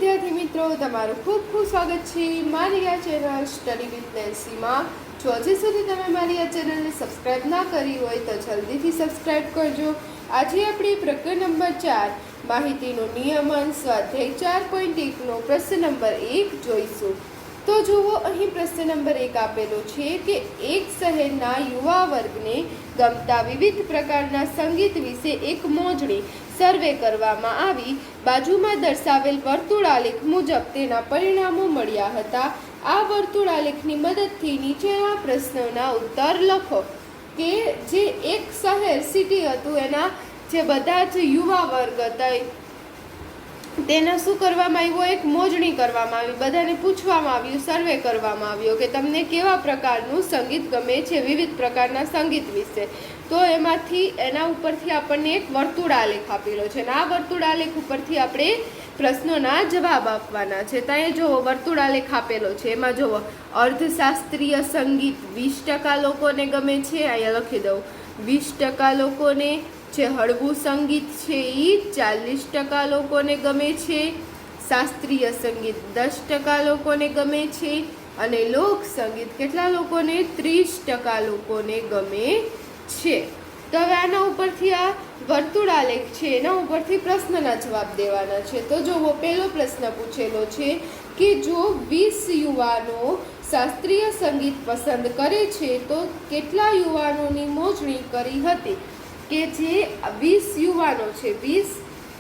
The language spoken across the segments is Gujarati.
વિદ્યાર્થી મિત્રો, તમારું ખૂબ ખૂબ સ્વાગત છે મારી આ ચેનલ સ્ટડી વિથ નેન્સીમાં। જો હજી સુધી તમે મારી આ ચેનલને સબસ્ક્રાઇબ ના કરી હોય તો જલ્દીથી સબસ્ક્રાઇબ કરજો। આજે આપણે પ્રકરણ નંબર 4 માહિતીનું નિયમન સ્વાધ્યાય 4.1નો પ્રશ્ન નંબર 1 જોઈશું। તો જુઓ, અહીં પ્રશ્ન નંબર 1 આપેલો છે કે એક શહેરના યુવા વર્ગને ગમતા વિવિધ પ્રકારના સંગીત વિશે એક મોજણી સર્વે કરવામાં આવી। બાજુમાં દર્શાવેલ વર્તુળાલેખ મુજબ તેના પરિણામો મળ્યા હતા। આ વર્તુળાલેખની મદદથી નીચેના પ્રશ્નોના ઉત્તર લખો। કે જે એક શહેર સિટી હતું, એના જે બધા જ યુવા વર્ગ હતા તેના શું કરવામાં આવ્યું, એક મોજણી કરવામાં આવી, બધાને પૂછવામાં આવ્યું, સર્વે કરવામાં આવ્યો કે તમને કેવા પ્રકારનું સંગીત ગમે છે, વિવિધ પ્રકારના સંગીત વિશે। તો એમાંથી એના ઉપરથી આપણને એક વર્તુળાલેખ આપેલો છે અને આ વર્તુળાલેખ ઉપરથી આપણે પ્રશ્નોના જવાબ આપવાના છે। તો અહીંયા જુઓ, વર્તુળાલેખ આપેલો છે, એમાં જુઓ અર્ધશાસ્ત્રીય સંગીત 20% લોકોને ગમે છે, અહીંયા લખી દઉં 20% લોકોને। જે હળવું સંગીત છે એ 40% લોકોને ગમે છે, શાસ્ત્રીય સંગીત 10% લોકોને ગમે છે અને લોક સંગીત કેટલા લોકોને, 30% લોકોને ગમે છે। તો હવે આના ઉપરથી આ વર્તુળાલેખ છે એના ઉપરથી પ્રશ્નના જવાબ દેવાના છે। તો જુઓ, પહેલો પ્રશ્ન પૂછેલો છે કે જો 20 યુવાનો શાસ્ત્રીય સંગીત પસંદ કરે છે તો કેટલા યુવાનોની મોજણી કરી હતી। કે જે 20 યુવાનો છે, 20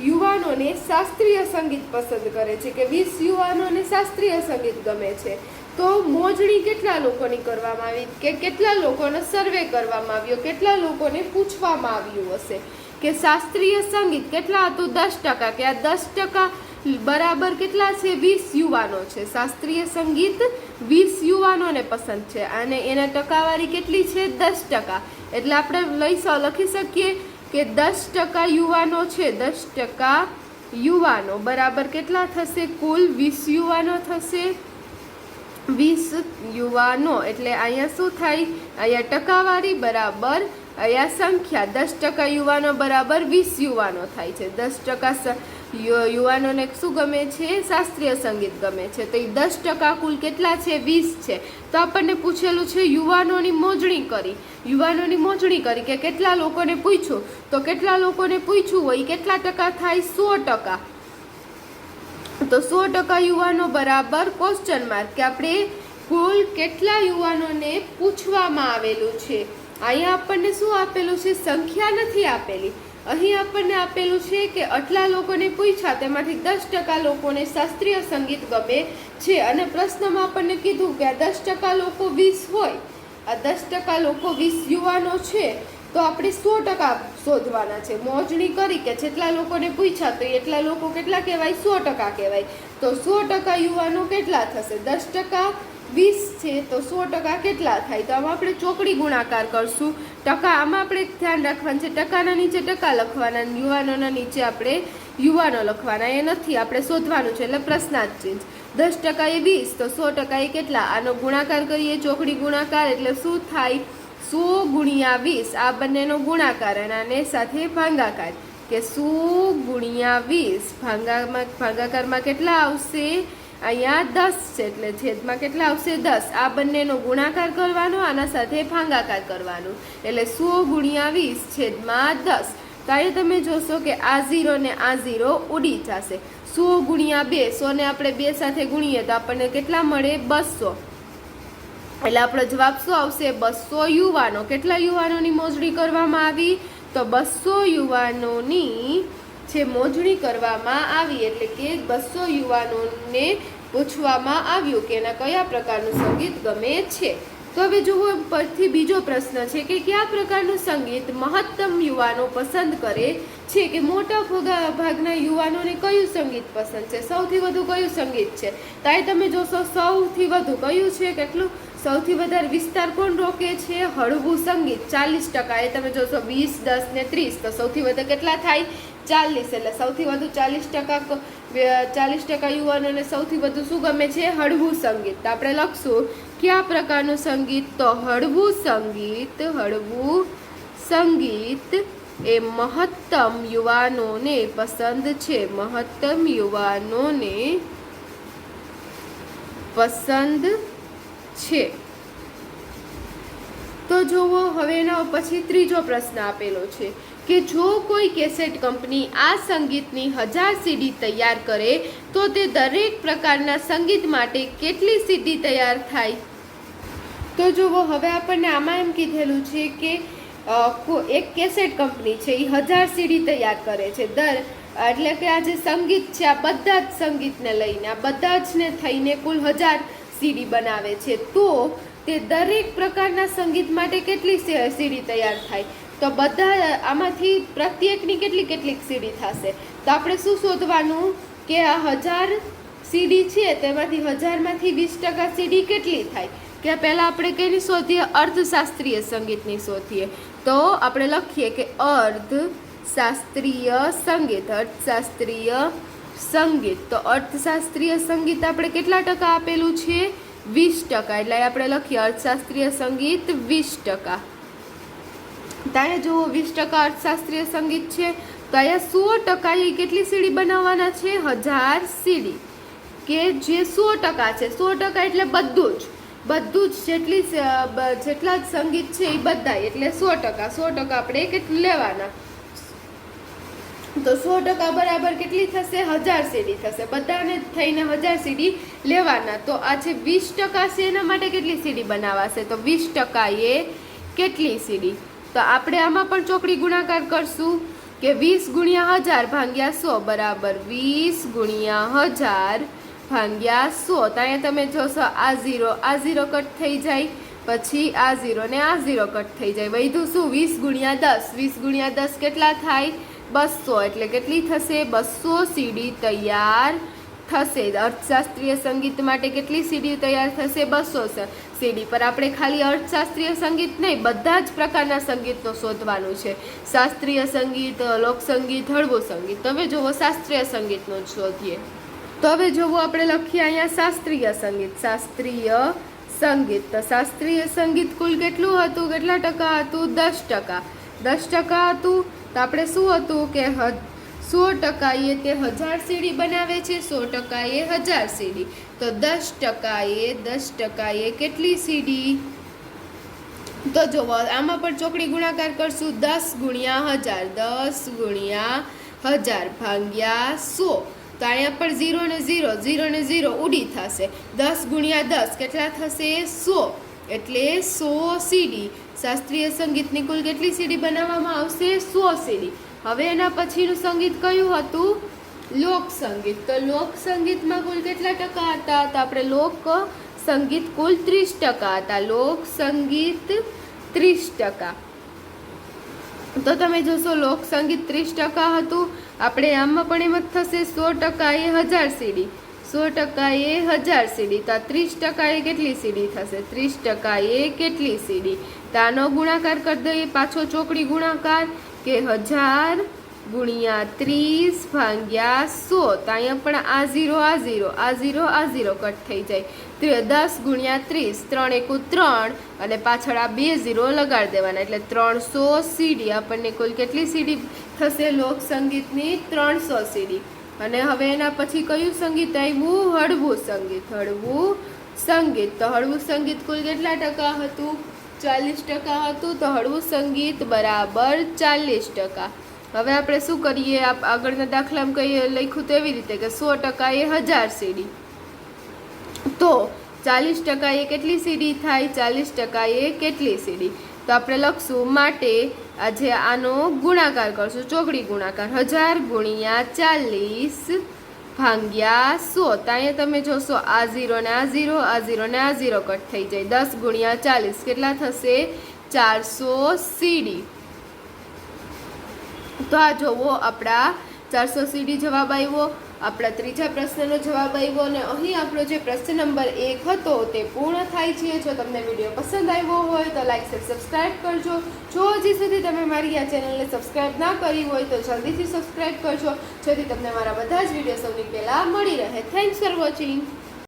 યુવાનોને શાસ્ત્રીય સંગીત પસંદ કરે છે, કે 20 યુવાનોને શાસ્ત્રીય સંગીત ગમે છે, તો મોજણી કેટલા લોકોની કરવામાં આવી, કે કેટલા લોકોનો સર્વે કરવામાં આવ્યો, કેટલા લોકોને પૂછવામાં આવ્યું હશે। કે શાસ્ત્રીય સંગીત કેટલા હતું, 10%, કે આ 10% બરાબર કેટલા છે, 20 યુવાનો છે। શાસ્ત્રીય સંગીત 20 યુવાનોને પસંદ છે અને એના ટકાવારી કેટલી છે, 10%। એટલે આપણે લખી શકીએ કે 10% યુવાનો છે, 10% યુવાનો બરાબર કેટલા થશે, કુલ 20 યુવાનો થશે। 20 યુવાનો એટલે અહીંયા શું થાય, અહીંયા ટકાવારી બરાબર અહીંયા સંખ્યા, 10% યુવાનો બરાબર 20 યુવાનો થાય છે। 10% યુવાનોને શું ગમે છે, શાસ્ત્રીય સંગીત ગમે છે, તો એ 10% કુલ કેટલા છે, 20 છે। તો આપણને પૂછેલું છે યુવાનોની મોજણી કરી, યુવાનોની મોજણી કરી કે કેટલા લોકોને પૂછ્યું, તો કેટલા લોકોને પૂછ્યું હોય કેટલા ટકા થાય, 100%। તો 100% યુવાનો બરાબર ક્વેશ્ચન માર્ક, કે આપણે કુલ કેટલા યુવાનોને પૂછવામાં આવેલું છે। અહીંયા આપણને શું આપેલું છે, સંખ્યા નથી આપેલી, અહીં આપણને આપેલું છે કે આટલા લોકોને પૂછ્યા, તેમાંથી 10% લોકોને શાસ્ત્રીય સંગીત ગમે છે અને પ્રશ્નમાં આપણને કીધું કે આ 10% લોકો 20 હોય, આ 10% લોકો 20 યુવાનો છે, તો આપણે 100% શોધવાના છે। મોજણી કરી કે જેટલા લોકોને પૂછ્યા તો એટલા લોકો કેટલા કહેવાય, 100% કહેવાય। તો 100% યુવાનો કેટલા થશે, 10% 20 છે તો 100% કેટલા થાય, તો આમાં આપણે ચોકડી ગુણાકાર કરશું। ટકા આમાં આપણે ધ્યાન રાખવાનું છે, ટકાના નીચે ટકા લખવાના, યુવાનોના નીચે આપણે યુવાનો લખવાના, એ નથી, આપણે શોધવાનું છે, એટલે પ્રશ્નાર્થ ચિહ્ન। 10% એ 20 તો 100% એ કેટલા, આનો ગુણાકાર કરીએ, ચોકડી ગુણાકાર, એટલે શું થાય, 100 ગુણ્યા 20, આ બંનેનો ગુણાકાર અને આને સાથે ભાગાકાર, કે 100 ગુણ્યા 20 ભાગાકારમાં કેટલા આવશે, અહીંયા 10 છે એટલે છેદમાં કેટલા આવશે, 10। આ બંનેનો ગુણાકાર કરવાનો, આના સાથે ભાગાકાર કરવાનો, એટલે 100 ગુણ્યા 20 છેદમાં 10। તો અહીંયા તમે જોશો કે આ 0 ને આ 0 ઉડી જશે। 100 ગુણ્યા 2, 100 ને આપણે 2 સાથે ગુણીએ તો આપણને કેટલા મળે, 200। એટલે આપણો જવાબ શું આવશે, 200 યુવાનો। કેટલા યુવાનોની મોજણી કરવામાં આવી, તો 200 યુવાનોની જે મોજણી કરવામાં આવી, એટલે કે 200 યુવાનોને પૂછવામાં આવ્યું કે એના કયા પ્રકારનું સંગીત ગમે છે। તો હવે જુઓ, પરથી બીજો પ્રશ્ન છે કે કયા પ્રકારનું સંગીત મહત્તમ યુવાનો પસંદ કરે છે, કે મોટા ભાગના યુવાનોને કયું સંગીત પસંદ છે, સૌથી વધુ કયું સંગીત છે। તાઈ તમે જોશો સૌથી વધુ કયું છે, કેટલું સૌથી વધારે વિસ્તાર કોણ રોકે છે, હળવું સંગીત 40%। એ તમે જોશો 20, 10 ને 30, તો સૌથી વધુ કેટલા થાય, 40। એટલે સૌથી વધુ 40% યુવાનોને સૌથી વધુ શું ગમે છે, હળવું સંગીત। તો આપણે લખશું કયા પ્રકારનું સંગીત, તો હળવું સંગીત એ મહત્તમ યુવાનોને પસંદ છે. મહત્તમ યુવાનોને પસંદ છે. તો જુઓ હવે એના પછી ત્રીજો પ્રશ્ન આપેલો છે કે જો કોઈ કેસેટ કંપની આ સંગીતની 1000 સીડી તૈયાર કરે તો તે દરેક પ્રકારના સંગીત માટે કેટલી સીડી તૈયાર થાય? તો જુઓ હવે આપણને આમાં એમ કીધેલું છે કે એક કેસેટ કંપની છે એ 1000 સીડી તૈયાર કરે છે એટલે કે આ જે સંગીત છે આ બધા જ સંગીતને લઈને આ બધા જ ને થઈને કુલ 1000 સીડી બનાવે છે. તો તે દરેક પ્રકારના સંગીત માટે કેટલી સીડી તૈયાર થાય? તો બધા આમાંથી પ્રત્યેકની કેટલીક સીડી થશે. તો આપણે શું શોધવાનું કે આ 1000 સીડી છે તેમાંથી 1000માંથી 20% સીડી કેટલી થાય? કે પહેલાં આપણે કેની શોધીએ? અર્ધશાસ્ત્રીય સંગીતની શોધીએ. તો આપણે લખીએ કે અર્ધશાસ્ત્રીય સંગીત. અર્ધશાસ્ત્રીય સંગીત તો અર્ધશાસ્ત્રીય સંગીત આપણે કેટલા ટકા આપેલું છે? 20%. એટલે આપણે લખીએ અર્થશાસ્ત્રીય સંગીત 20%. તો અહીંયા જુઓ 20% અર્થશાસ્ત્રીય સંગીત છે તો અહીંયા 100% એ કેટલી સીડી બનાવવાના છે? 1000 સીડી. કે જે 100% છે 100% એટલે બધું જ જેટલા જ સંગીત છે એ બધા એટલે 100% આપણે કેટલું લેવાના? તો 100% બરાબર કેટલી થશે? 1000 સીડી થશે. બધાને થઈને 1000 સીડી લેવાના. તો આ છે 20% છે એના માટે કેટલી સીડી બનાવાશે? તો 20% એ કેટલી સીડી? તો આપણે આમાં પણ ચોકડી ગુણાકાર કરશું કે 20 ગુણ્યા 1000 ભાગ્યા 100 બરાબર 20 ગુણ્યા 1000 ભાગ્યા 100. તો અહીંયા તમે જોશો આ 0 કટ થઈ જાય, પછી આ 0 ને આ 0 કટ થઈ જાય. વધ્યું શું? 20 ગુણ્યા 10. 20 ગુણ્યા 10 કેટલા થાય? 200. એટલે કેટલી થશે? 200 સીડી તૈયાર થશે. અર્થશાસ્ત્રીય સંગીત માટે કેટલી સીડી તૈયાર થશે? 200 સીડી. પર આપણે ખાલી અર્થશાસ્ત્રીય સંગીત નહીં બધા જ પ્રકારના સંગીતનો શોધવાનું છે. શાસ્ત્રીય સંગીત, લોકસંગીત, હળવું સંગીત. હવે જુઓ શાસ્ત્રીય સંગીતનું શોધીએ. તો હવે જુઓ આપણે લખીએ અહીંયા શાસ્ત્રીય સંગીત. શાસ્ત્રીય સંગીત તો શાસ્ત્રીય સંગીત કુલ કેટલું હતું? કેટલા ટકા હતું? 10%. 10% હતું. તો આપણે શું હતું કે 100% એ તે 1000 સીડી બનાવે છે. 100% એ 1000 સીડી. તો 10% એ કેટલી સીડી? તો જુઓ આમાં પણ ચોકડી ગુણાકાર કરશું. 10 ગુણ્યા 1000 10 ગુણ્યા 1000 ભાગ્યા 100. તો અહીંયા પણ 0 ને 0 ઉડી થશે. 10 ગુણ્યા 10 કેટલા થશે? 100. એટલે 100 સીડી. શાસ્ત્રીય સંગીતની કુલ કેટલી સીડી બનાવવામાં આવશે? 100 સીડી. હવે એના પછીનું સંગીત કયું હતું? લોકસંગીત. તો લોકસંગીતમાં કુલ કેટલા ટકા હતા? તો આપણે લોક સંગીત કુલ 30% હતા. લોકસંગીત 30%. તો તમે જોશો લોકસંગીત 30% હતું. આપણે આમાં પણ એમ જ થશે 100% એ 1000 સીડી. 100% એ 1000 સીડી. તો 30% એ કેટલી સીડી થશે? 30% એ કેટલી સીડી? તો આનો ગુણાકાર કરી દઈએ પાછો ચોકડી ગુણાકાર કે 1000 ગુણ્યા 30 ભાગ્યા 100. તો અહીંયા પણ આ 0 કટ થઈ જાય. 10 ગુણ્યા 30 3 એકુ 3 અને પાછળ આ 2 0 લગાડી દેવાના એટલે 300 સીડી. આપણને કુલ કેટલી સીડી થશે? લોકસંગીતની 300 સીડી. અને હવે એના પછી કયું સંગીત આવ્યું? હળવું સંગીત. હળવું સંગીત. તો હળવું સંગીત કુલ કેટલા ટકા હતું? 40% હતું. તો હળવું સંગીત બરાબર 40%. હવે આપણે શું કરીએ? આગળના દાખલામાં કહીએ લખ્યું તેવી રીતે કે 100% એ 1000 સીડી. તો 40% એ કેટલી સીડી થાય? 40% એ કેટલી સીડી? તો આપણે લખશું માટે આજે આનો ગુણાકાર કરશું. ચોકડી ગુણાકાર 1000 ગુણ્યા 40 ભાગ્યા 100. તો અહીંયા તમે જોશો આ 0 ને આ 0 ને આ 0 કટ થઈ જાય. 10 ગુણ્યા 40 કેટલા થશે? 400 સીડી. તો આ જોવો આપણા 400 સીડી જવાબ આવ્યો. આપણા ત્રીજા પ્રશ્નનો જવાબ આવ્યો. અને અહીં આપણો જે પ્રશ્ન નંબર 1 હતો તે પૂર્ણ થાય છે. જો તમને વિડીયો પસંદ આવ્યો હોય તો લાઈક શેર સબસ્ક્રાઈબ કરજો. જો હજી સુધી તમે મારી આ ચેનલને સબસ્ક્રાઈબ ના કરી હોય તો જલ્દીથી સબસ્ક્રાઈબ કરજો જેથી તમને મારા બધા જ વિડીયો સૌથી પહેલાં મળી રહે. Thanks for watching.